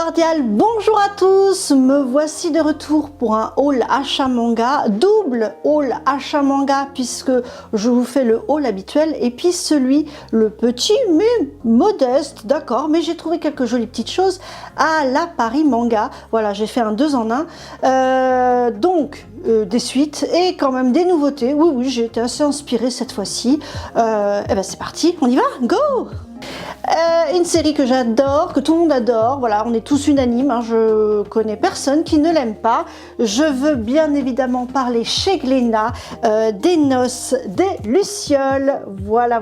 cordial bonjour à tous, me voici de retour pour un haul achat manga, double haul achat manga puisque je vous fais le haul habituel et puis celui, le petit mais modeste, d'accord, mais j'ai trouvé quelques jolies petites choses à la Paris Manga. Voilà, j'ai fait un 2 en 1, des suites et quand même des nouveautés. Oui, j'ai été assez inspirée cette fois-ci. Et ben c'est parti, on y va, go! Une série que j'adore, que tout le monde adore, voilà, on est tous unanimes, hein, je connais personne qui ne l'aime pas. Je veux bien évidemment parler chez Glénat des Noces des Lucioles, voilà,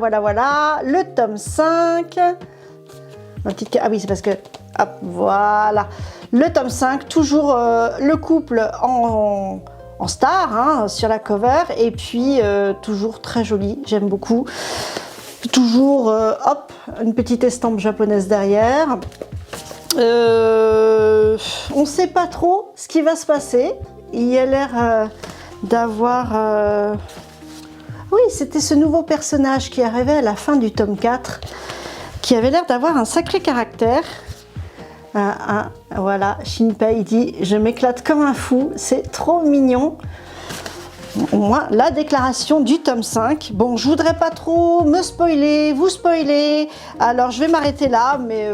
le tome 5. Ah oui, c'est parce que, hop, voilà, le tome 5, toujours le couple en star, hein, sur la cover, et puis toujours très joli, j'aime beaucoup. Toujours, hop, une petite estampe japonaise derrière. On ne sait pas trop ce qui va se passer. Il y a l'air d'avoir... Oui, c'était ce nouveau personnage qui arrivait à la fin du tome 4, qui avait l'air d'avoir un sacré caractère. Voilà, Shinpei dit « Je m'éclate comme un fou, c'est trop mignon ». Au moins la déclaration du tome 5. Bon, je voudrais pas trop me spoiler, vous spoiler, alors je vais m'arrêter là, mais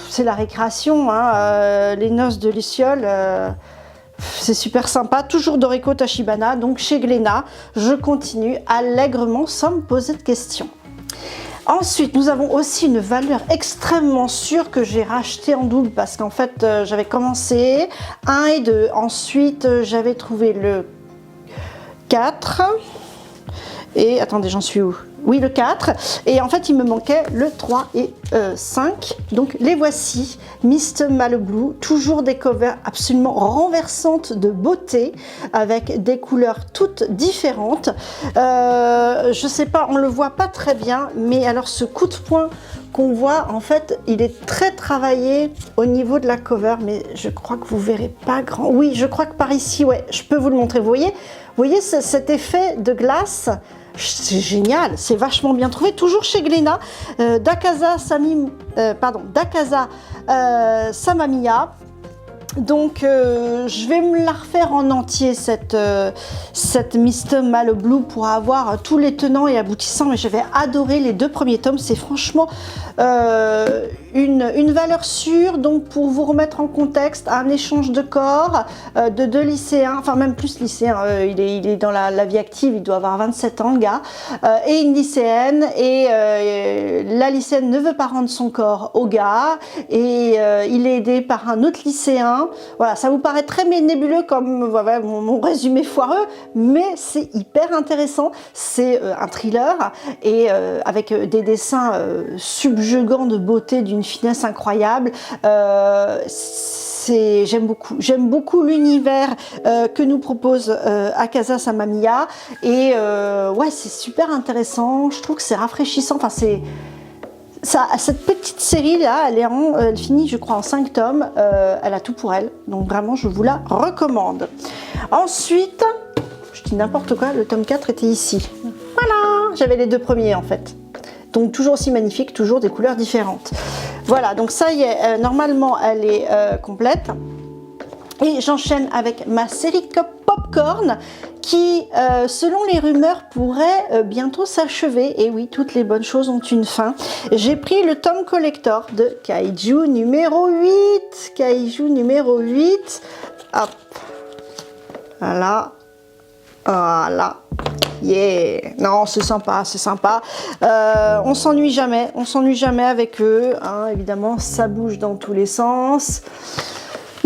c'est la récréation, hein, les Noces de Lucioles, c'est super sympa, toujours Doriko Tachibana, donc chez Glénat, je continue allègrement sans me poser de questions. Ensuite, nous avons aussi une valeur extrêmement sûre que j'ai racheté en double parce qu'en fait, j'avais commencé 1 et 2, ensuite j'avais trouvé le 4 et attendez, j'en suis où? Oui, le 4, et en fait il me manquait le 3 et 5, donc les voici. Mr. Malibu, toujours des covers absolument renversantes de beauté avec des couleurs toutes différentes. Je sais pas, on le voit pas très bien, mais alors ce coup de poing qu'on voit, en fait, il est très travaillé au niveau de la cover, mais je crois que vous verrez pas grand. Oui, je crois que par ici, ouais, je peux vous le montrer. Vous voyez cet effet de glace, c'est génial, c'est vachement bien trouvé. Toujours chez Glénat, d'Akaza Samamiya. Donc je vais me la refaire en entier cette Mr. Malibu pour avoir tous les tenants et aboutissants, mais j'avais adoré les 2 premiers tomes, c'est franchement une valeur sûre. Donc pour vous remettre en contexte, un échange de corps de 2 lycéens, enfin même plus lycéens, il est dans la vie active, il doit avoir 27 ans le gars, et une lycéenne, et la lycéenne ne veut pas rendre son corps au gars, et il est aidé par un autre lycéen. Voilà, ça vous paraît très nébuleux comme voilà, mon résumé foireux, mais c'est hyper intéressant. C'est un thriller et avec des dessins subjugants de beauté, d'une finesse incroyable. J'aime beaucoup l'univers que nous propose Akaza Samamiya, et ouais, c'est super intéressant. Je trouve que c'est rafraîchissant. Enfin, cette petite série là, elle finit je crois en 5 tomes, elle a tout pour elle, donc vraiment je vous la recommande. Ensuite, je dis n'importe quoi, le tome 4 était ici. Voilà, j'avais les 2 premiers en fait. Donc toujours aussi magnifique, toujours des couleurs différentes. Voilà, donc ça y est, normalement elle est complète. Et j'enchaîne avec ma série Popcorn qui, selon les rumeurs, pourrait bientôt s'achever. Et oui, toutes les bonnes choses ont une fin. J'ai pris le tome collector de Kaiju numéro 8. Kaiju numéro 8. Hop. Voilà. Voilà. Yeah. Non, c'est sympa, c'est sympa. On s'ennuie jamais avec eux. Hein. Évidemment, ça bouge dans tous les sens.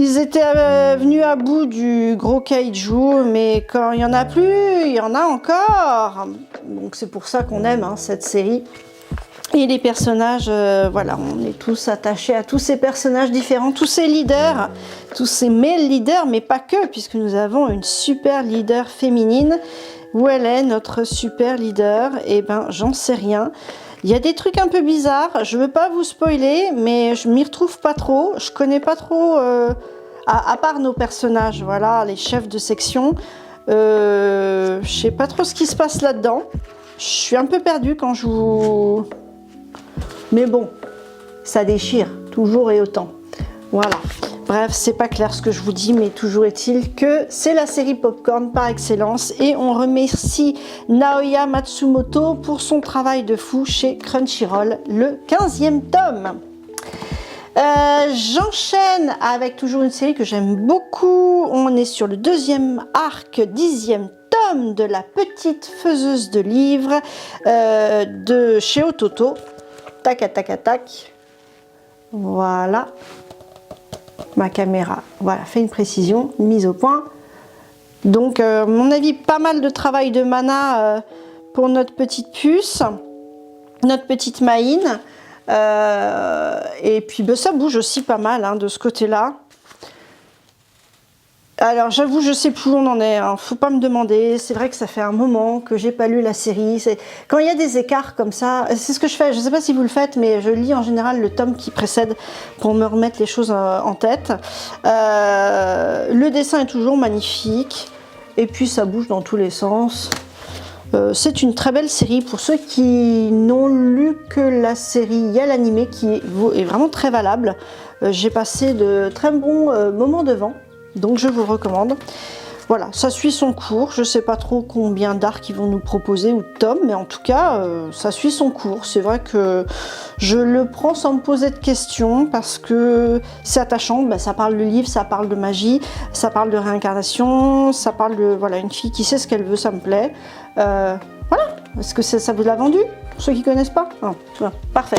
Ils étaient venus à bout du gros kaiju, mais quand il n'y en a plus, il y en a encore. Donc c'est pour ça qu'on aime cette série. Et les personnages, voilà, on est tous attachés à tous ces personnages différents, tous ces leaders, tous ces male leaders, mais pas que, puisque nous avons une super leader féminine. Où elle est, notre super leader? Eh ben, j'en sais rien. Il y a des trucs un peu bizarres, je veux pas vous spoiler, mais je m'y retrouve pas trop. Je connais pas trop, à part nos personnages, voilà, les chefs de section. Je sais pas trop ce qui se passe là-dedans. Je suis un peu perdue quand je vous... Mais bon, ça déchire, toujours et autant. Voilà. Bref, c'est pas clair ce que je vous dis, mais toujours est-il que c'est la série Popcorn par excellence et on remercie Naoya Matsumoto pour son travail de fou chez Crunchyroll, le 15e tome. J'enchaîne avec toujours une série que j'aime beaucoup. On est sur le 2e arc, 10e tome de La Petite Faiseuse de Livres de chez Ototo. Tac, tac, tac. Voilà. Ma caméra, voilà, fait une précision, une mise au point. Donc, à mon avis, pas mal de travail de mana pour notre petite puce, notre petite Maïne. Et puis, ben, ça bouge aussi pas mal hein, de ce côté-là. Alors, j'avoue, je sais plus où on en est, hein. Faut pas me demander. C'est vrai que ça fait un moment que j'ai pas lu la série. Quand il y a des écarts comme ça, c'est ce que je fais. Je sais pas si vous le faites, mais je lis en général le tome qui précède pour me remettre les choses en tête. Le dessin est toujours magnifique. Et puis, ça bouge dans tous les sens. C'est une très belle série. Pour ceux qui n'ont lu que la série, il y a l'animé qui est vraiment très valable. J'ai passé de très bons moments devant. Donc je vous recommande. Voilà, ça suit son cours. Je ne sais pas trop combien d'arcs ils vont nous proposer ou de tomes, mais en tout cas, ça suit son cours. C'est vrai que je le prends sans me poser de questions parce que c'est attachant. Ben, ça parle de livre, ça parle de magie, ça parle de réincarnation, ça parle de voilà, une fille qui sait ce qu'elle veut, ça me plaît. Voilà, est-ce que ça vous l'a vendu? Pour ceux qui ne connaissent pas? Non, parfait.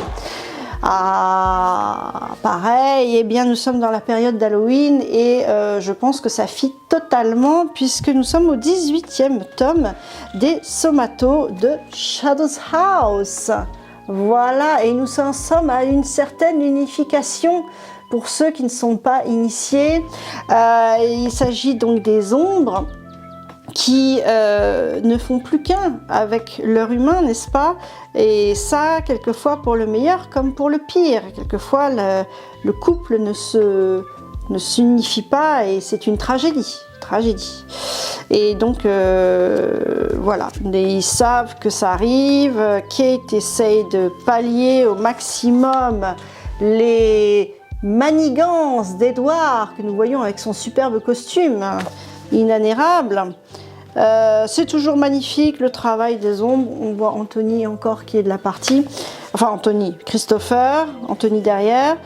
Ah, pareil, eh bien nous sommes dans la période d'Halloween et je pense que ça fit totalement puisque nous sommes au 18e tome des Somato de Shadows House. Voilà, et nous en sommes à une certaine unification pour ceux qui ne sont pas initiés. Il s'agit donc des ombres qui ne font plus qu'un avec leur humain, n'est-ce pas? Et ça, quelquefois pour le meilleur comme pour le pire. Quelquefois, le couple ne s'unifie pas et c'est une tragédie. Et donc, voilà, ils savent que ça arrive. Kate essaye de pallier au maximum les manigances d'Edward que nous voyons avec son superbe costume inanérable. C'est toujours magnifique le travail des ombres. On voit Anthony encore qui est de la partie. Enfin Christopher, Anthony derrière.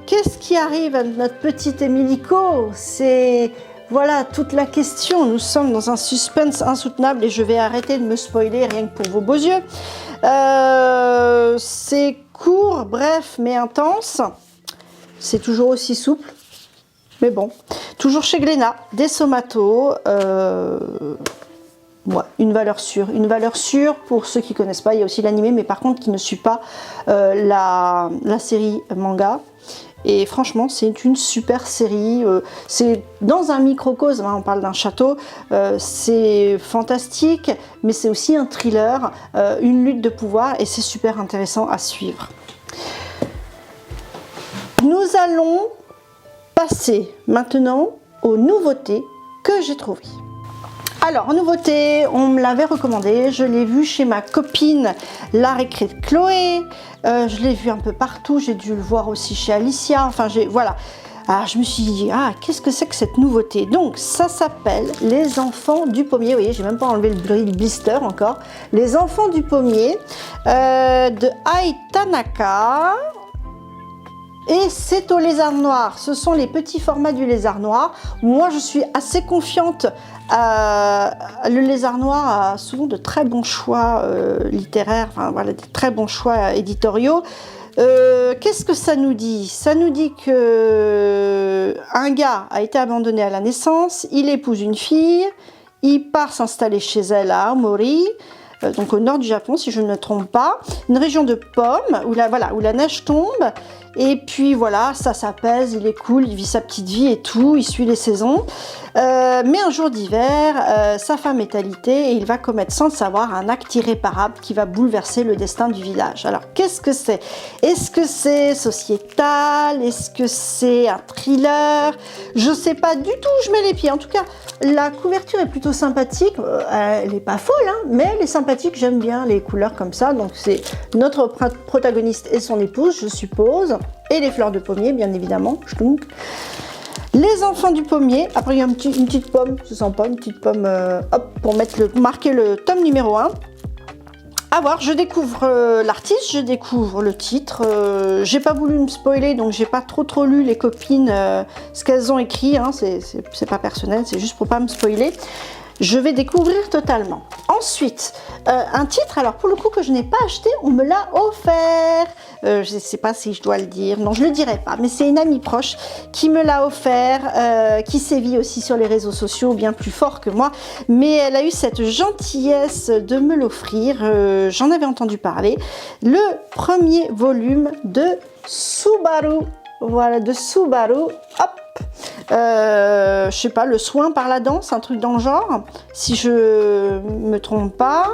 Qu'est-ce qui arrive à notre petite Emilico? C'est voilà toute la question. Nous sommes dans un suspense insoutenable et je vais arrêter de me spoiler rien que pour vos beaux yeux. C'est court, bref, mais intense. C'est toujours aussi souple. Mais bon, toujours chez Glénat, des Somato, ouais, une valeur sûre pour ceux qui ne connaissent pas. Il y a aussi l'animé, mais par contre qui ne suit pas la série manga. Et franchement, c'est une super série. C'est dans un microcosme, hein, on parle d'un château. C'est fantastique, mais c'est aussi un thriller, une lutte de pouvoir, et c'est super intéressant à suivre. Nous allons passer maintenant aux nouveautés que j'ai trouvées. Alors, en nouveauté, on me l'avait recommandé, je l'ai vu chez ma copine La Récré de Chloé, je l'ai vu un peu partout, j'ai dû le voir aussi chez Alicia, enfin voilà. Alors je me suis dit, ah, qu'est-ce que c'est que cette nouveauté? Donc ça s'appelle Les Enfants du Pommier, vous voyez, j'ai même pas enlevé le blister encore. Les Enfants du Pommier de Ai Tanaka. Et c'est au lézard noir, ce sont les petits formats du lézard noir. Moi je suis assez confiante, le lézard noir a souvent de très bons choix littéraires, enfin voilà, des très bons choix éditoriaux. Qu'est-ce que ça nous dit? Ça nous dit que un gars a été abandonné à la naissance, il épouse une fille, il part s'installer chez elle à Aomori, donc au nord du Japon si je ne me trompe pas, une région de pommes où la neige tombe. Et puis voilà, ça s'apaise, il est cool, il vit sa petite vie et tout, il suit les saisons. Mais un jour d'hiver, sa femme est alitée et il va commettre sans le savoir un acte irréparable qui va bouleverser le destin du village. Alors qu'est-ce que c'est? Est-ce que c'est sociétal? Est-ce que c'est un thriller? Je sais pas du tout où je mets les pieds. En tout cas, la couverture est plutôt sympathique. Elle n'est pas folle, hein, mais elle est sympathique. J'aime bien les couleurs comme ça. Donc c'est notre protagoniste et son épouse, je suppose. Et les fleurs de pommier, bien évidemment. Donc, les enfants du pommier. Après, il y a une petite pomme. Je sens pas une petite pomme. Hop, pour marquer le tome numéro 1. À voir, je découvre l'artiste, je découvre le titre. J'ai pas voulu me spoiler, donc j'ai pas trop lu les copines ce qu'elles ont écrit. Hein, c'est pas personnel, c'est juste pour pas me spoiler. Je vais découvrir totalement. Ensuite, un titre, alors pour le coup que je n'ai pas acheté, on me l'a offert. Je ne sais pas si je dois le dire. Non, je ne le dirai pas, mais c'est une amie proche qui me l'a offert, qui sévit aussi sur les réseaux sociaux, bien plus fort que moi. Mais elle a eu cette gentillesse de me l'offrir. J'en avais entendu parler. Le premier volume de Subaru. Voilà, de Subaru. Hop! Je sais pas, le soin par la danse, un truc dans le genre, si je me trompe pas.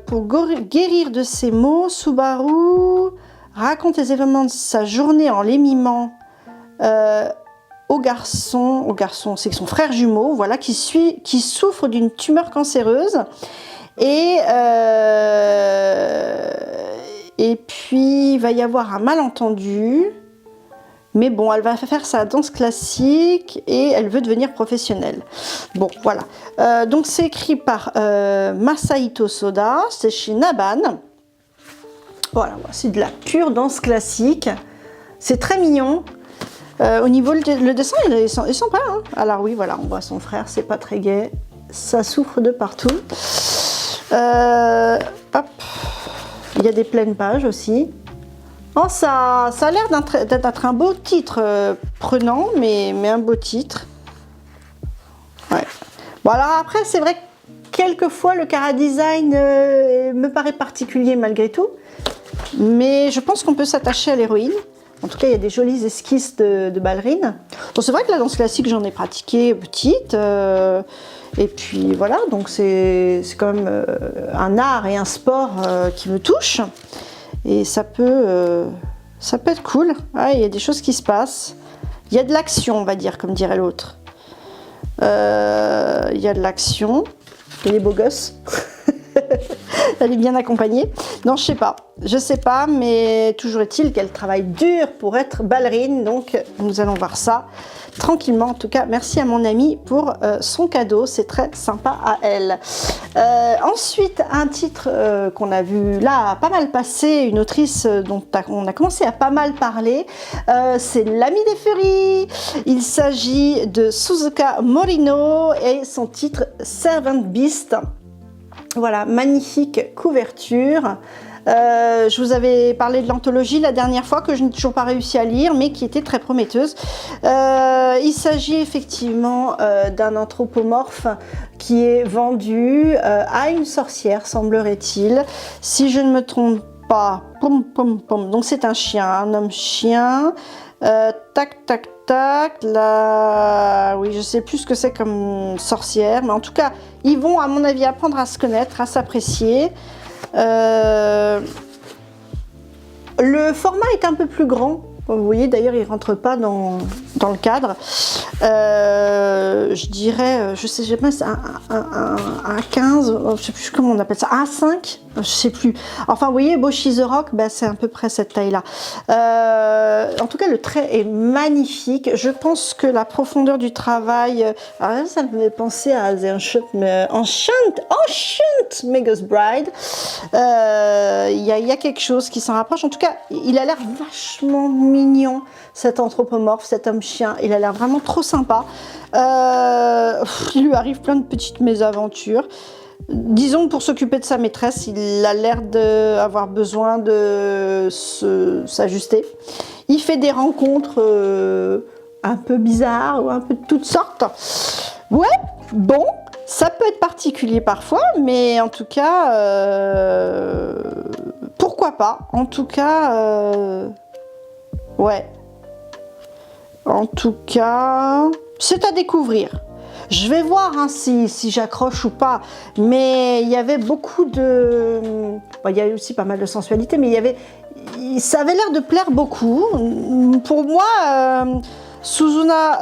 Pour guérir de ses maux, Subaru raconte les événements de sa journée en les mimant au garçon, c'est son frère jumeau, voilà, qui souffre d'une tumeur cancéreuse. Et puis il va y avoir un malentendu. Mais bon, elle va faire sa danse classique et elle veut devenir professionnelle. Bon, voilà. Donc c'est écrit par Masahito Soda, c'est chez Naban. Voilà, c'est de la pure danse classique. C'est très mignon. Au niveau le dessin, il est sympa. Hein. Alors oui, voilà, on voit son frère, c'est pas très gai. Ça souffre de partout. Hop. Il y a des pleines pages aussi. Oh, ça a l'air d'être un beau titre, prenant, mais un beau titre. Ouais. Bon, alors après, c'est vrai que quelquefois, le chara-design me paraît particulier malgré tout. Mais je pense qu'on peut s'attacher à l'héroïne. En tout cas, il y a des jolies esquisses de ballerines. Bon, c'est vrai que la danse classique, j'en ai pratiqué petite. Et puis voilà, donc c'est quand même un art et un sport qui me touchent. Et ça peut être cool. Ouais, il y a des choses qui se passent. Il y a de l'action, on va dire, comme dirait l'autre. Il y a de l'action. Il y a des beaux gosses. Elle est bien accompagnée. Non, je sais pas, mais toujours est-il qu'elle travaille dur pour être ballerine. Donc, nous allons voir ça tranquillement. En tout cas, merci à mon amie pour son cadeau. C'est très sympa à elle. Ensuite, un titre qu'on a vu là pas mal passer, une autrice dont on a commencé à pas mal parler. C'est l'Ami des Furies. Il s'agit de Suzuka Morino et son titre Servant Beast. Voilà, magnifique couverture. Je vous avais parlé de l'anthologie la dernière fois que je n'ai toujours pas réussi à lire, mais qui était très prometteuse. Il s'agit effectivement d'un anthropomorphe qui est vendu à une sorcière, semblerait-il. Si je ne me trompe pas, donc c'est un chien, un homme chien. Tac, tac, tac, là, oui, je sais plus ce que c'est comme sorcière, mais en tout cas, ils vont, à mon avis, apprendre à se connaître, à s'apprécier. Le format est un peu plus grand. Vous voyez, d'ailleurs, il ne rentre pas dans le cadre. Je dirais, je sais pas, un 15, je ne sais plus comment on appelle ça, un 5, je ne sais plus. Enfin, vous voyez, Boshi the Rock, bah, c'est à peu près cette taille-là. En tout cas, le trait est magnifique. Je pense que la profondeur du travail, alors là, ça me fait penser à The Enchant Magus Bride. Il y a quelque chose qui s'en rapproche. En tout cas, il a l'air vachement mignon, cet anthropomorphe, cet homme chien. Il a l'air vraiment trop sympa. Il lui arrive plein de petites mésaventures. Disons, pour s'occuper de sa maîtresse, il a l'air d'avoir besoin de s'ajuster. Il fait des rencontres un peu bizarres ou un peu de toutes sortes. Ouais, bon, ça peut être particulier parfois, mais en tout cas, pourquoi pas? En tout cas, ouais. En tout cas, c'est à découvrir. Je vais voir hein, si j'accroche ou pas, mais il y avait beaucoup de... Bon, il y avait aussi pas mal de sensualité, mais ça avait l'air de plaire beaucoup. Pour moi, Suzuka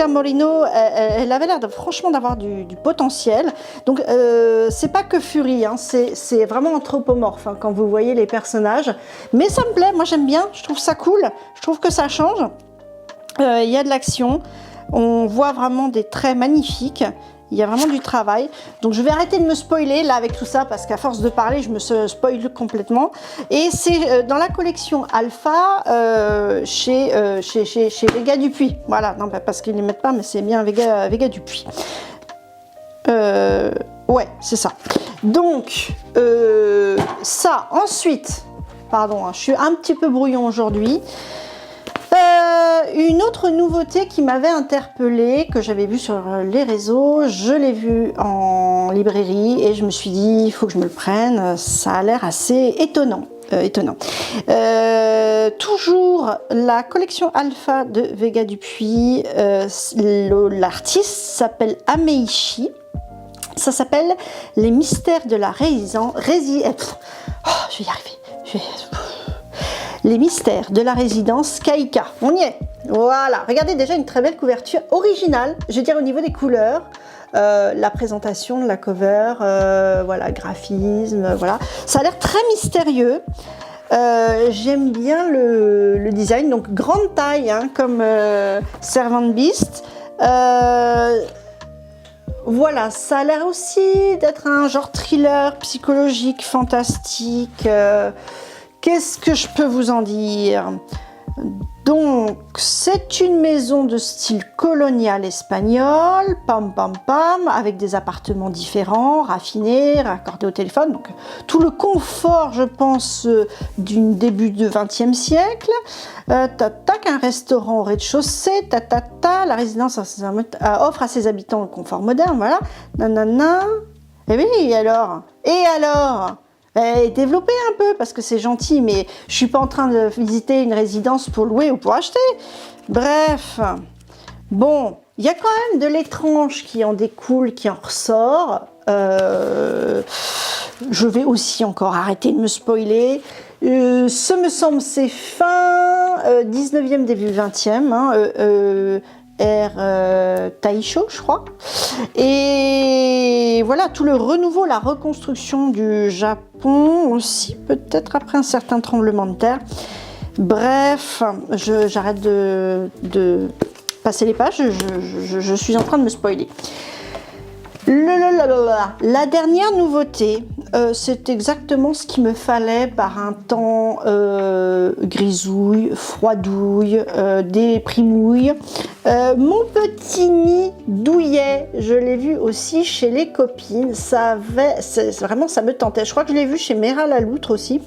Morino, elle avait l'air franchement d'avoir du potentiel. Donc, c'est pas que Fury, hein, c'est vraiment anthropomorphe hein, quand vous voyez les personnages. Mais ça me plaît, moi j'aime bien, je trouve ça cool, je trouve que ça change. Il y a de l'action. On voit vraiment des traits magnifiques, il y a vraiment du travail. Donc je vais arrêter de me spoiler là avec tout ça parce qu'à force de parler, je me spoil complètement. Et c'est dans la collection Alpha chez Vega Dupuis. Voilà, non, parce qu'ils ne les mettent pas, mais c'est bien Vega Dupuis. Ouais, c'est ça. Donc, ça, ensuite, pardon, hein, je suis un petit peu brouillon aujourd'hui. Une autre nouveauté qui m'avait interpellée, que j'avais vue sur les réseaux, je l'ai vue en librairie et je me suis dit, il faut que je me le prenne, ça a l'air assez étonnant. Toujours la collection Alpha de Vega Dupuis, l'artiste s'appelle Ameishi, ça s'appelle Les mystères de la résidence... je vais y arriver, Les mystères de la résidence Kaika. On y est. Voilà. Regardez déjà une très belle couverture originale. Je veux dire au niveau des couleurs, la présentation de la cover, voilà, graphisme, voilà. Ça a l'air très mystérieux. J'aime bien le design. Donc grande taille, hein, comme Servant Beast. Voilà, ça a l'air aussi d'être un genre thriller psychologique, fantastique. Qu'est-ce que je peux vous en dire? Donc, c'est une maison de style colonial espagnol, pam pam pam, avec des appartements différents, raffinés, raccordés au téléphone. Donc, tout le confort, je pense, du début du XXe siècle. Tac, un restaurant au rez-de-chaussée, la résidence offre à ses habitants le confort moderne, voilà. Nanana. Et oui, et alors? Développer un peu parce que c'est gentil, mais je suis pas en train de visiter une résidence pour louer ou pour acheter. Bref, bon, il y a quand même de l'étrange qui en découle, qui en ressort. Je vais aussi encore arrêter de me spoiler. Ce me semble c'est fin 19e, début 20e. Hein, Taisho, je crois. Et voilà, tout le renouveau, la reconstruction du Japon aussi, peut-être après un certain tremblement de terre. Bref, j'arrête de passer les pages, je suis en train de me spoiler. La dernière nouveauté, c'est exactement ce qu'il me fallait par un temps grisouille, froidouille, déprimouille. Mon petit nid douillet, je l'ai vu aussi chez les copines, vraiment ça me tentait. Je crois que je l'ai vu chez Mera la Loutre aussi.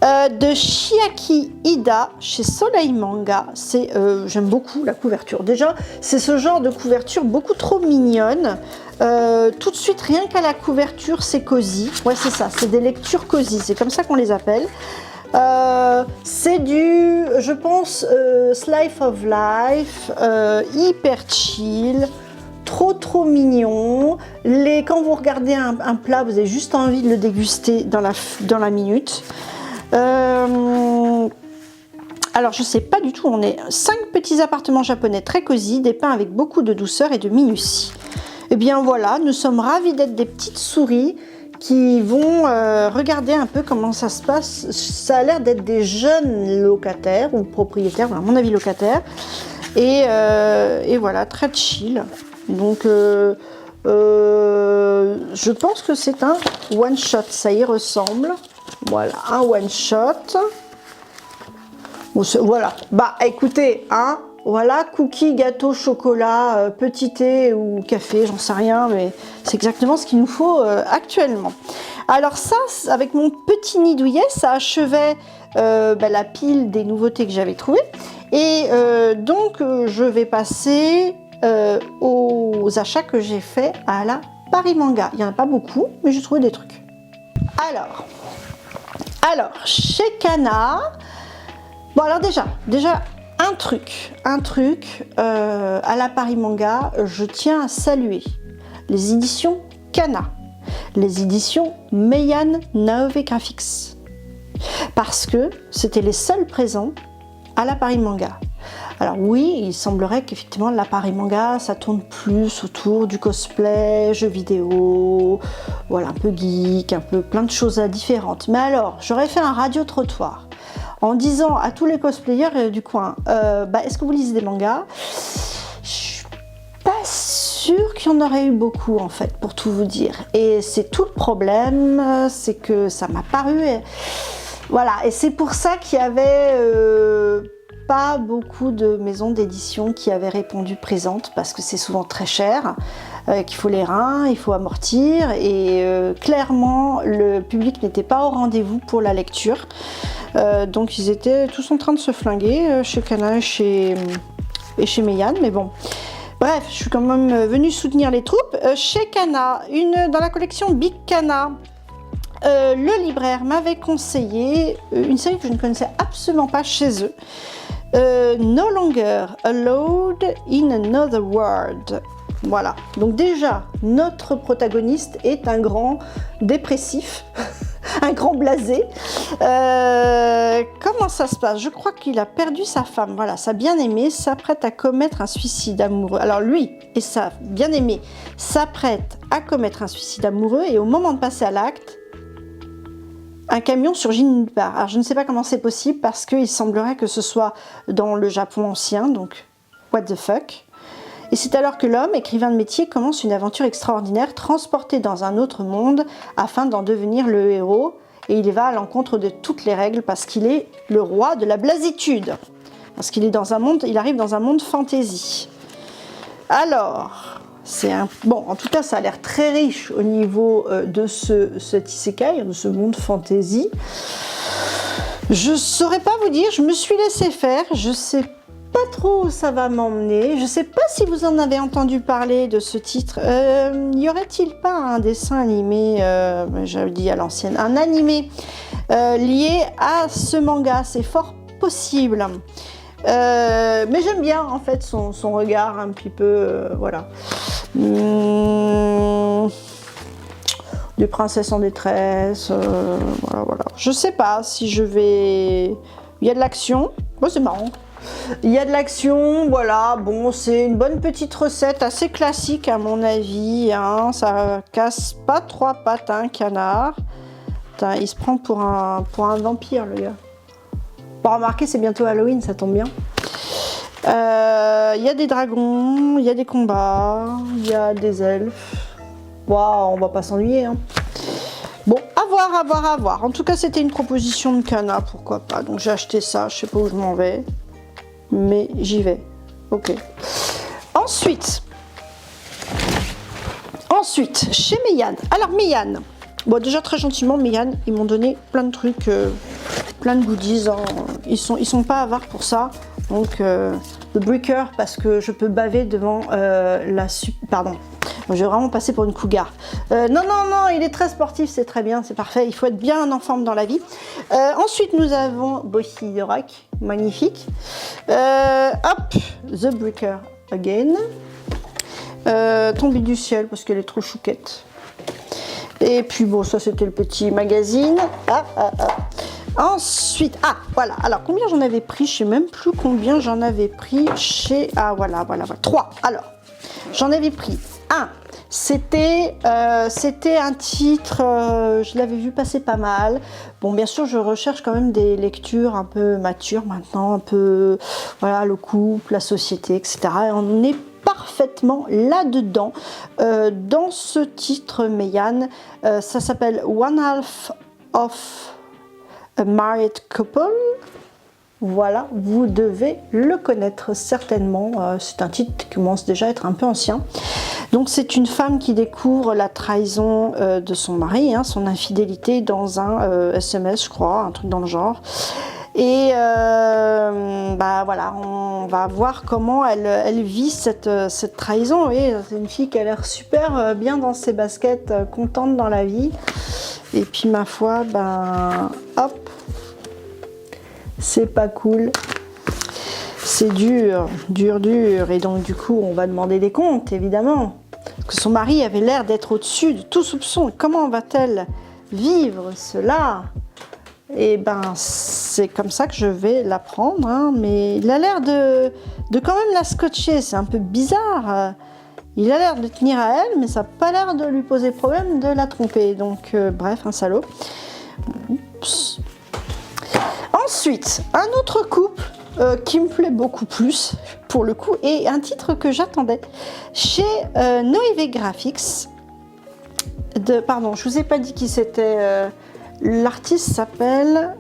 De Chiaki Ida chez Soleil Manga. J'aime beaucoup la couverture. Déjà, c'est ce genre de couverture beaucoup trop mignonne. Tout de suite, rien qu'à la couverture, c'est cosy. Ouais, c'est ça, c'est des lectures cosy, c'est comme ça qu'on les appelle. C'est du, je pense, Slice of Life, hyper chill. Trop mignon. Quand vous regardez un plat, vous avez juste envie de le déguster dans la minute. Alors je sais pas du tout, on est 5 petits appartements japonais très cosy, dépeints avec beaucoup de douceur et de minutie. Et bien voilà, nous sommes ravis d'être des petites souris qui vont regarder un peu comment ça se passe. Ça a l'air d'être des jeunes locataires ou propriétaires, à mon avis locataires. Et voilà, très chill. Donc je pense que c'est un one shot, ça y ressemble. Voilà, un one shot. Voilà, bah écoutez, hein, voilà, cookies, gâteau, chocolat, petit thé ou café, j'en sais rien, mais c'est exactement ce qu'il nous faut actuellement. Alors ça, avec mon petit nid douillet, ça achevait la pile des nouveautés que j'avais trouvées. Et donc, je vais passer aux achats que j'ai faits à la Paris Manga. Il n'y en a pas beaucoup, mais j'ai trouvé des trucs. Alors, chez Kana, bon alors déjà un truc à la Paris Manga, je tiens à saluer les éditions Kana, les éditions Meian Naove Graphics, parce que c'était les seuls présents à la Paris Manga. Alors oui, il semblerait qu'effectivement la Paris Manga, ça tourne plus autour du cosplay, jeux vidéo, voilà, un peu geek, un peu plein de choses différentes. Mais alors, j'aurais fait un radio-trottoir en disant à tous les cosplayers du coin, est-ce que vous lisez des mangas? Je suis pas sûre qu'il y en aurait eu beaucoup en fait, pour tout vous dire. Et c'est tout le problème, c'est que ça m'a paru... Voilà, et c'est pour ça qu'il y avait pas beaucoup de maisons d'édition qui avaient répondu présentes, parce que c'est souvent très cher, qu'il faut les reins, il faut amortir, et clairement le public n'était pas au rendez-vous pour la lecture. Donc ils étaient tous en train de se flinguer chez Kana et chez Meian, mais bon. Bref, je suis quand même venue soutenir les troupes. Chez Kana, dans la collection Big Kana, le libraire m'avait conseillé une série que je ne connaissais absolument pas chez eux. No Longer Allowed in Another World. Voilà, donc déjà, notre protagoniste est un grand dépressif, un grand blasé. Comment ça se passe? Je crois qu'il a perdu sa femme, voilà, sa bien-aimée s'apprête à commettre un suicide amoureux. Alors lui et sa bien-aimée s'apprêtent à commettre un suicide amoureux, et au moment de passer à l'acte, un camion surgit de nulle part. Alors je ne sais pas comment c'est possible, parce qu'il semblerait que ce soit dans le Japon ancien, donc what the fuck. Et c'est alors que l'homme, écrivain de métier, commence une aventure extraordinaire, transporté dans un autre monde afin d'en devenir le héros. Et il va à l'encontre de toutes les règles, parce qu'il est le roi de la blasitude. Parce qu'il est dans un monde, il arrive dans un monde fantasy. Alors, bon, en tout cas, ça a l'air très riche au niveau de cet isekai, de ce monde fantasy. Je saurais pas vous dire, je me suis laissée faire, je sais pas trop où ça va m'emmener. Je sais pas si vous en avez entendu parler de ce titre. Y aurait-il pas un dessin animé, j'avais dit à l'ancienne, un animé lié à ce manga? C'est fort possible. Mais j'aime bien en fait son regard un petit peu, voilà. Des princesses en détresse, voilà. Je sais pas si je vais... Il y a de l'action, bon, c'est marrant. Il y a de l'action, voilà, bon, c'est une bonne petite recette, assez classique à mon avis, hein. Ça casse pas trois pattes, un canard. Putain, il se prend pour un vampire, le gars. Bon, remarquez, c'est bientôt Halloween, ça tombe bien. Il y a des dragons, il y a des combats, il y a des elfes. Waouh, on va pas s'ennuyer, hein. Bon, à voir. En tout cas, c'était une proposition de Kana, pourquoi pas. Donc j'ai acheté ça, je sais pas où je m'en vais, mais j'y vais. Ok. Ensuite, chez Meian. Alors Meian, bon, déjà très gentiment, Meian, ils m'ont donné plein de trucs, plein de goodies, hein. Ils sont pas avares pour ça. Donc le breaker, parce que je peux baver devant pardon, je vais vraiment passer pour une cougar. Non, il est très sportif, c'est très bien, c'est parfait. Il faut être bien en forme dans la vie. Ensuite, nous avons Bossy de Rock, magnifique. Hop, The Breaker Again. Tombée du ciel, parce qu'elle est trop chouquette. Et puis bon, ça c'était le petit magazine. Ensuite, voilà. Alors, combien j'en avais pris? Je sais même plus combien j'en avais pris chez... voilà. 3. Alors, j'en avais pris un. C'était un titre, je l'avais vu passer pas mal. Bon, bien sûr, je recherche quand même des lectures un peu matures maintenant, un peu, voilà, le couple, la société, etc. Et on est parfaitement là-dedans. Dans ce titre, Meian, ça s'appelle One Half of a Married Couple. Voilà, vous devez le connaître certainement. C'est un titre qui commence déjà à être un peu ancien. Donc c'est une femme qui découvre la trahison de son mari, hein, son infidélité dans un SMS, je crois, un truc dans le genre. Et voilà, on va voir comment elle vit cette trahison. Oui, c'est une fille qui a l'air super bien dans ses baskets, contente dans la vie. Et puis ma foi, hop, c'est pas cool. C'est dur, dur, dur. Et donc du coup, on va demander des comptes, évidemment. Parce que son mari avait l'air d'être au-dessus de tout soupçon. Comment va-t-elle vivre cela? Et ben, c'est comme ça que je vais la prendre. Hein. Mais il a l'air de quand même la scotcher. C'est un peu bizarre. Il a l'air de tenir à elle, mais ça n'a pas l'air de lui poser problème de la tromper. Donc, bref, un salaud. Oups. Ensuite, un autre couple qui me plaît beaucoup plus, pour le coup, et un titre que j'attendais chez Noévé Graphics. Pardon, je vous ai pas dit qui c'était. L'artiste s'appelle.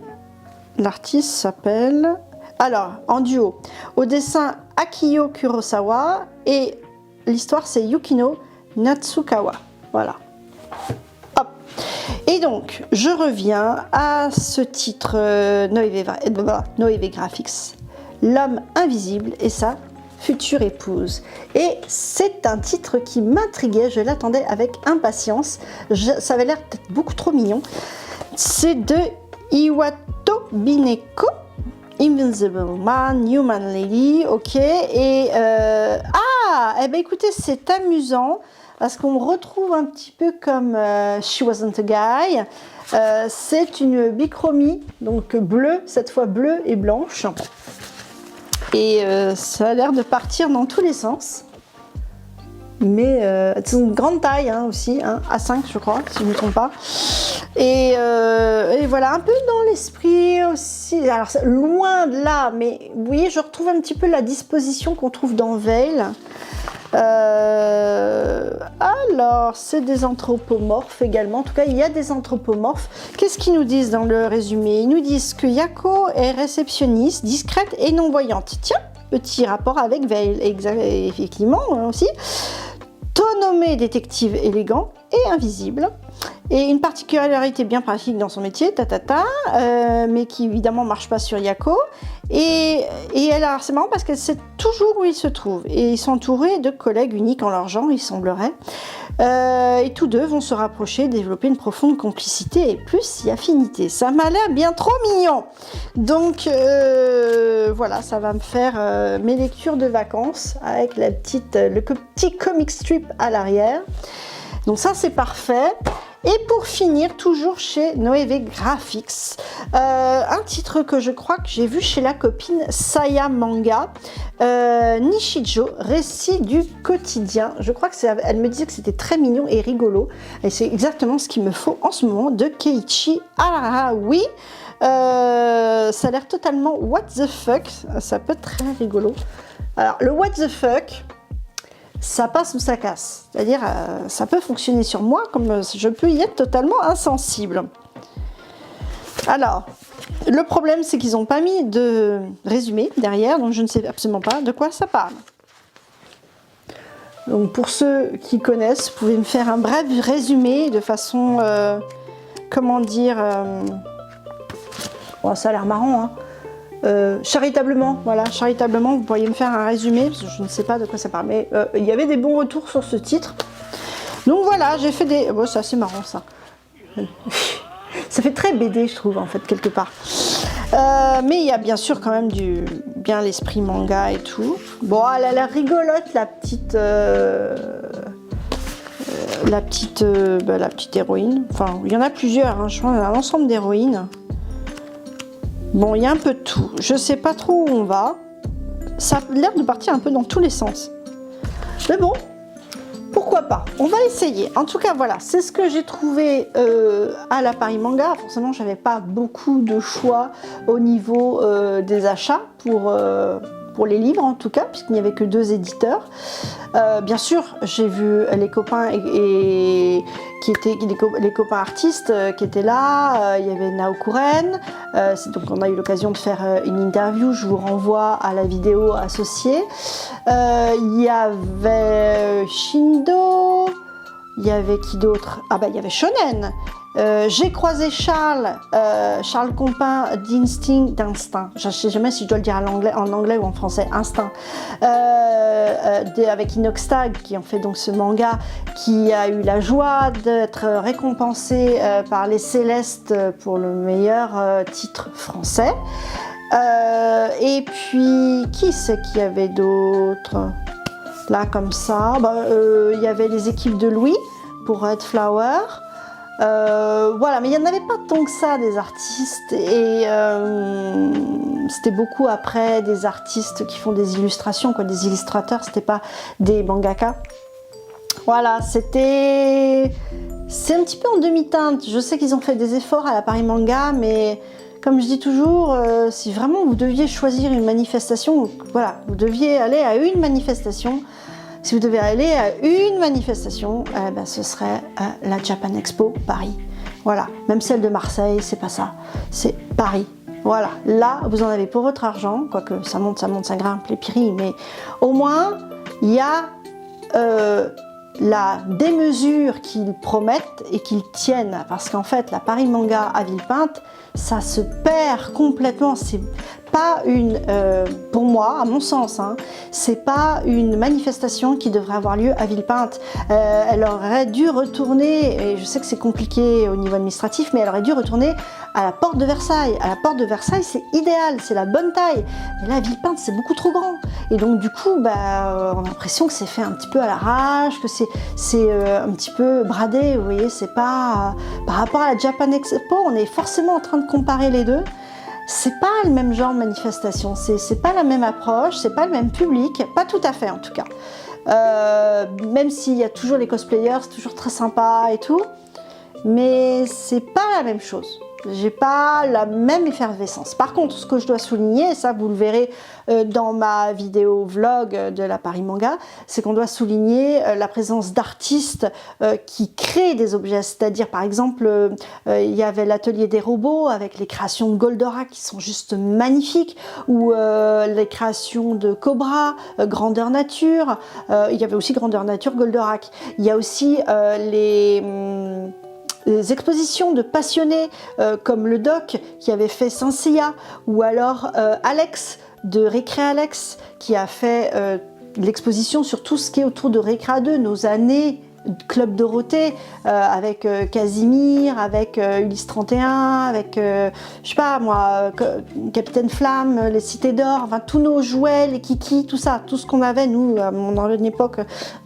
Alors, en duo. Au dessin, Akio Kurosawa, et l'histoire, c'est Yukino Natsukawa. Voilà. Hop. Et donc, je reviens à ce titre Noévé Graphics, L'homme invisible et sa future épouse. Et c'est un titre qui m'intriguait, je l'attendais avec impatience. Ça avait l'air peut-être beaucoup trop mignon. C'est de Iwato Bineko, Invincible Man, Human Lady, ok. Et eh ben écoutez, c'est amusant parce qu'on retrouve un petit peu comme She Wasn't a Guy. C'est une bichromie, donc bleue, cette fois bleue et blanche. Et ça a l'air de partir dans tous les sens. Mais c'est une grande taille hein, aussi, hein, A5 je crois, si je ne me trompe pas. Et voilà, un peu dans l'esprit aussi, alors loin de là, mais vous voyez, je retrouve un petit peu la disposition qu'on trouve dans Veil. Alors, c'est des anthropomorphes également, en tout cas il y a des anthropomorphes. Qu'est-ce qu'ils nous disent dans le résumé? Ils nous disent que Yako est réceptionniste, discrète et non-voyante. Tiens, petit rapport avec Veil, effectivement aussi. Nommé détective élégant et invisible, et une particularité bien pratique dans son métier, mais qui évidemment marche pas sur Yako. Et elle, alors c'est marrant parce qu'elle sait toujours où il se trouve, et ils sont entourés de collègues uniques en leur genre, il semblerait. Et tous deux vont se rapprocher, développer une profonde complicité et plus si affinité. Ça m'a l'air bien trop mignon. Donc voilà, ça va me faire mes lectures de vacances avec le petit comic strip à l'arrière. Donc ça c'est parfait. Et pour finir, toujours chez Noévé Graphics, un titre que je crois que j'ai vu chez la copine Saya Manga, Nishijo, récit du quotidien. Je crois que elle me disait que c'était très mignon et rigolo. Et c'est exactement ce qu'il me faut en ce moment de Keiichi Ararawi. Ça a l'air totalement what the fuck. Ça peut être très rigolo. Alors, le what the fuck, ça passe ou ça casse. C'est-à-dire, ça peut fonctionner sur moi comme je peux y être totalement insensible. Alors, le problème, c'est qu'ils n'ont pas mis de résumé derrière, donc je ne sais absolument pas de quoi ça parle. Donc, pour ceux qui connaissent, vous pouvez me faire un bref résumé de façon, comment dire, oh, ça a l'air marrant, hein. Charitablement, voilà, charitablement, vous pourriez me faire un résumé, parce que je ne sais pas de quoi ça parle, mais il y avait des bons retours sur ce titre. Donc voilà, j'ai fait des... Bon, c'est assez marrant, ça. Ça fait très BD, je trouve, en fait, quelque part. Mais il y a bien sûr quand même bien l'esprit manga et tout. Bon, elle a l'air rigolote, la petite héroïne. Enfin, il y en a plusieurs, hein, je crois, un ensemble d'héroïnes. Bon, il y a un peu de tout. Je sais pas trop où on va. Ça a l'air de partir un peu dans tous les sens. Mais bon, pourquoi pas? On va essayer. En tout cas, voilà, c'est ce que j'ai trouvé à la Paris Manga. Forcément, j'avais pas beaucoup de choix au niveau des achats pour les livres, en tout cas, puisqu'il n'y avait que 2 éditeurs. Bien sûr, j'ai vu les copains les copains artistes qui étaient là. Il y avait Naokuren. Donc, on a eu l'occasion de faire une interview. Je vous renvoie à la vidéo associée. Il y avait Shindo. Il y avait qui d'autre? Ah bah il y avait Shonen. J'ai croisé Charles Compin d'Instinct. Je ne sais jamais si je dois le dire en anglais ou en français. Instinct. Avec Inoxtag qui ont fait donc ce manga, qui a eu la joie d'être récompensé par les Célestes pour le meilleur titre français. Et puis, qui c'est qu'il y avait d'autres? Là, comme ça, il y avait les équipes de Louis pour Red Flower. Voilà, mais il n'y en avait pas tant que ça des artistes. Et c'était beaucoup après des artistes qui font des illustrations, quoi, des illustrateurs, c'était pas des mangaka. Voilà, c'est un petit peu en demi-teinte. Je sais qu'ils ont fait des efforts à la Paris Manga, mais comme je dis toujours, si vraiment vous deviez choisir une manifestation, voilà, vous deviez aller à une manifestation. Si vous devez aller à une manifestation, ce serait la Japan Expo Paris. Voilà, même celle de Marseille, c'est pas ça, c'est Paris. Voilà, là, vous en avez pour votre argent, quoique ça monte, ça grimpe les prix, mais au moins, il y a la démesure qu'ils promettent et qu'ils tiennent, parce qu'en fait la Paris Manga à Villepinte, ça se perd complètement. C'est pas une, pour moi, à mon sens, hein, c'est pas une manifestation qui devrait avoir lieu à Villepinte. Elle aurait dû retourner, et je sais que c'est compliqué au niveau administratif, mais elle aurait dû retourner à la porte de Versailles. À la porte de Versailles, c'est idéal, c'est la bonne taille. Mais là, à Villepinte, c'est beaucoup trop grand. Et donc, du coup, on a l'impression que c'est fait un petit peu à l'arrache, que c'est un petit peu bradé. Vous voyez, c'est pas... par rapport à la Japan Expo, on est forcément en train de comparer les deux. C'est pas le même genre de manifestation, c'est pas la même approche, c'est pas le même public, pas tout à fait en tout cas. Même s'il y a toujours les cosplayers, c'est toujours très sympa et tout, mais c'est pas la même chose. J'ai pas la même effervescence. Par contre, ce que je dois souligner, et ça vous le verrez dans ma vidéo vlog de la Paris Manga, c'est qu'on doit souligner la présence d'artistes qui créent des objets. C'est-à-dire, par exemple, il y avait l'atelier des robots avec les créations de Goldorak qui sont juste magnifiques, ou les créations de Cobra, Grandeur Nature. Il y avait aussi Grandeur Nature, Goldorak. Il y a aussi les expositions de passionnés comme le doc qui avait fait Saint Seiya, ou alors Alex de Récré Alex qui a fait l'exposition sur tout ce qui est autour de Récréa 2, nos années Club Dorothée, avec Casimir, avec Ulysse 31, avec je sais pas moi, Capitaine Flamme, les Cités d'Or, enfin tous nos jouets, les kikis, tout ça, tout ce qu'on avait nous à mon époque,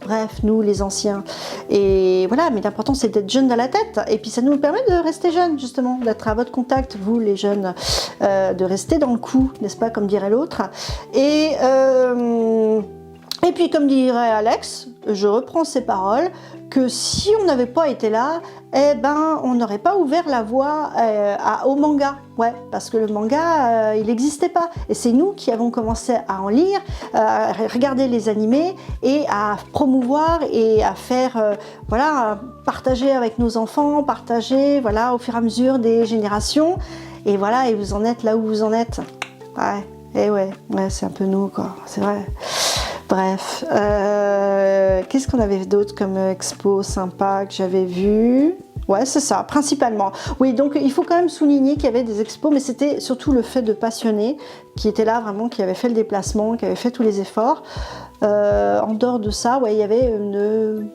bref, nous les anciens. Et voilà, mais l'important c'est d'être jeune dans la tête, et puis ça nous permet de rester jeunes justement, d'être à votre contact, vous les jeunes, de rester dans le coup, n'est-ce pas, comme dirait l'autre. Et puis, comme dirait Alex, je reprends ses paroles, que si on n'avait pas été là, on n'aurait pas ouvert la voie au manga. Ouais, parce que le manga, il n'existait pas. Et c'est nous qui avons commencé à en lire, à regarder les animés et à promouvoir et à faire, voilà, partager avec nos enfants, partager, voilà, au fur et à mesure des générations. Et voilà, et vous en êtes là où vous en êtes. Ouais, et ouais, c'est un peu nous, quoi, c'est vrai. Bref, qu'est-ce qu'on avait d'autre comme expo sympa que j'avais vu? Ouais, c'est ça, principalement. Oui, donc il faut quand même souligner qu'il y avait des expos, mais c'était surtout le fait de passionnés qui étaient là vraiment, qui avaient fait le déplacement, qui avaient fait tous les efforts. En dehors de ça, ouais, il y avait une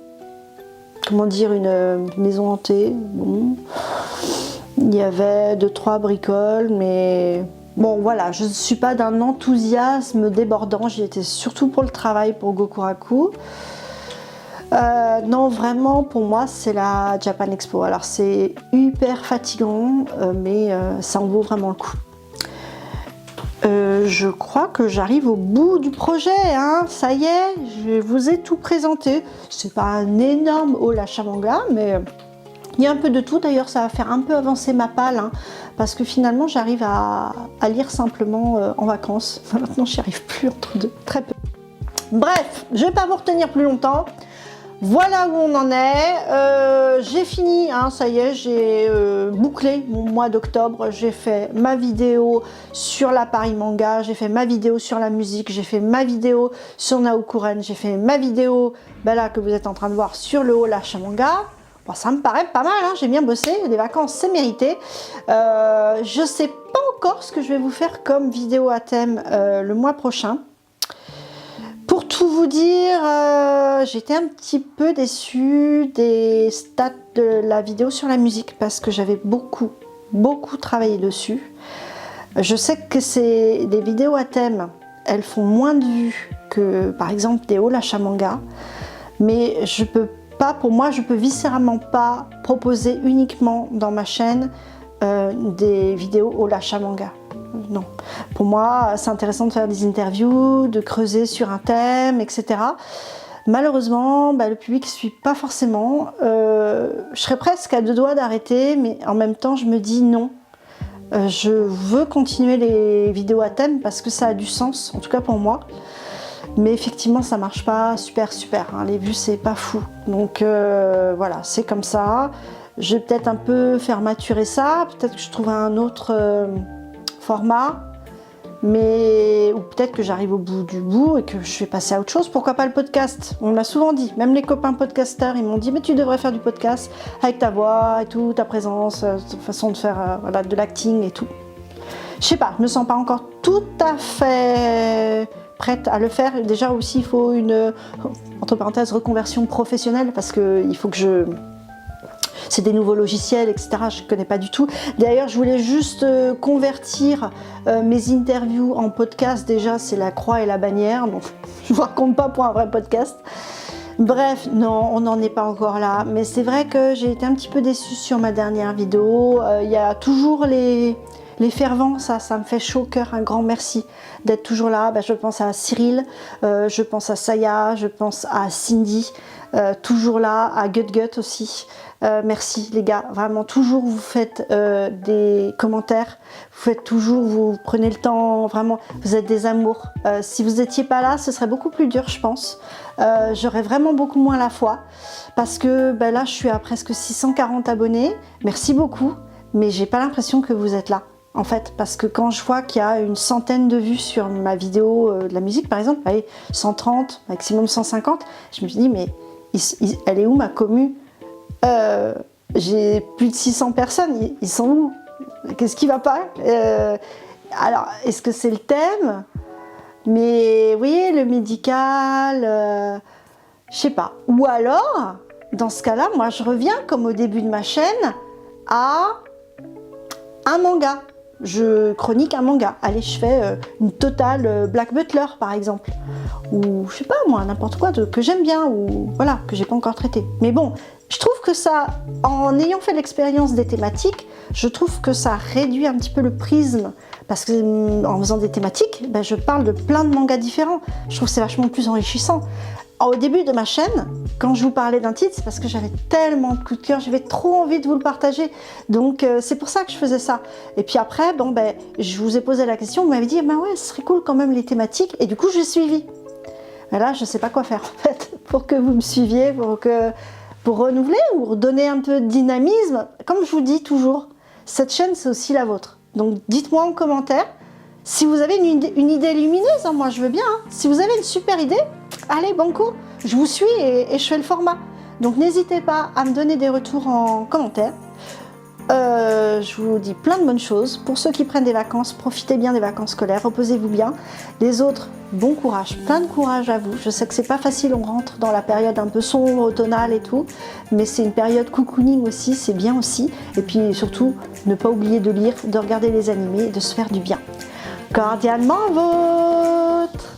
maison hantée. Bon. Il y avait 2-3 bricoles, mais... Bon voilà, je ne suis pas d'un enthousiasme débordant, j'y étais surtout pour le travail pour Gokuraku. Non, vraiment, pour moi, c'est la Japan Expo. Alors c'est hyper fatigant, mais ça en vaut vraiment le coup. Je crois que j'arrive au bout du projet, hein. Ça y est, je vous ai tout présenté. C'est pas un énorme haul achat manga, mais... il y a un peu de tout, d'ailleurs ça va faire un peu avancer ma palle, hein, parce que finalement j'arrive à lire simplement en vacances. Maintenant j'y arrive plus entre deux, très peu. Bref, je ne vais pas vous retenir plus longtemps. Voilà où on en est. J'ai fini, hein, ça y est, j'ai bouclé mon mois d'octobre. J'ai fait ma vidéo sur la Paris Manga, j'ai fait ma vidéo sur la musique, j'ai fait ma vidéo sur Naokuren, j'ai fait ma vidéo là que vous êtes en train de voir sur le haul achat manga. Bon, ça me paraît pas mal, hein, j'ai bien bossé, les vacances c'est mérité. Je sais pas encore ce que je vais vous faire comme vidéo à thème le mois prochain. Pour tout vous dire, j'étais un petit peu déçue des stats de la vidéo sur la musique parce que j'avais beaucoup travaillé dessus. Je sais que c'est des vidéos à thème, elles font moins de vues que par exemple des hauls achat manga, mais je peux pas, pour moi, je peux viscéralement pas proposer uniquement dans ma chaîne des vidéos hauls achat manga. Non. Pour moi, c'est intéressant de faire des interviews, de creuser sur un thème, etc. Malheureusement, le public ne suit pas forcément. Je serais presque à deux doigts d'arrêter, mais en même temps, je me dis non. Je veux continuer les vidéos à thème parce que ça a du sens, en tout cas pour moi. Mais effectivement, ça marche pas super, hein. Les vues, c'est pas fou. Donc voilà, c'est comme ça. Je vais peut-être un peu faire maturer ça. Peut-être que je trouverai un autre format. Mais ou peut-être que j'arrive au bout du bout et que je vais passer à autre chose. Pourquoi pas le podcast? On me l'a souvent dit. Même les copains podcasteurs, ils m'ont dit mais tu devrais faire du podcast avec ta voix et tout, ta présence, ta façon de faire voilà, de l'acting et tout. Je sais pas, je me sens pas encore tout à fait prête à le faire. Déjà aussi, il faut une entre parenthèses reconversion professionnelle parce que il faut que je c'est des nouveaux logiciels, etc. Je ne connais pas du tout. D'ailleurs, je voulais juste convertir mes interviews en podcast. Déjà, c'est la croix et la bannière. Donc, je ne vous raconte pas pour un vrai podcast. Bref, non, on n'en est pas encore là. Mais c'est vrai que j'ai été un petit peu déçue sur ma dernière vidéo. Il y a toujours les fervents, ça me fait chaud au cœur. Un grand merci d'être toujours là. Je pense à Cyril, je pense à Saya, je pense à Cindy. Toujours là, à Gut aussi. Merci les gars, vraiment toujours vous faites des commentaires, vous prenez le temps, vraiment vous êtes des amours. Si vous n'étiez pas là, ce serait beaucoup plus dur je pense. J'aurais vraiment beaucoup moins la foi parce que là je suis à presque 640 abonnés, merci beaucoup, mais j'ai pas l'impression que vous êtes là. En fait, parce que quand je vois qu'il y a une centaine de vues sur ma vidéo de la musique par exemple, allez, 130, maximum 150, je me dis mais elle est où ma commu? J'ai plus de 600 personnes, ils sont où? Qu'est-ce qui va pas? Alors, est-ce que c'est le thème? Mais vous voyez, le médical, je sais pas. Ou alors, dans ce cas-là, moi je reviens, comme au début de ma chaîne, à un manga. Je chronique un manga. Allez, je fais une totale Black Butler, par exemple. Ou, je sais pas moi, n'importe quoi que j'aime bien, ou voilà, que j'ai pas encore traité. Mais bon, je trouve que ça, en ayant fait l'expérience des thématiques, je trouve que ça réduit un petit peu le prisme. Parce que en faisant des thématiques, je parle de plein de mangas différents. Je trouve que c'est vachement plus enrichissant. Au début de ma chaîne, quand je vous parlais d'un titre, c'est parce que j'avais tellement de coup de cœur, j'avais trop envie de vous le partager. Donc c'est pour ça que je faisais ça. Et puis après, je vous ai posé la question, vous m'avez dit, ouais, ce serait cool quand même les thématiques. Et du coup, j'ai suivi. Et là, je ne sais pas quoi faire en fait, pour que vous me suiviez, pour renouveler ou redonner un peu de dynamisme. Comme je vous dis toujours, cette chaîne, c'est aussi la vôtre. Donc dites-moi en commentaire si vous avez une idée lumineuse, moi je veux bien. Si vous avez une super idée, allez, banco, je vous suis et je fais le format. Donc n'hésitez pas à me donner des retours en commentaire. Je vous dis plein de bonnes choses. Pour ceux qui prennent des vacances, profitez bien des vacances scolaires, reposez-vous bien. Les autres, bon courage, plein de courage à vous. Je sais que c'est pas facile, on rentre dans la période un peu sombre, automnale et tout, mais c'est une période cocooning aussi, c'est bien aussi. Et puis surtout, ne pas oublier de lire, de regarder les animés et de se faire du bien. Cordialement vôtre!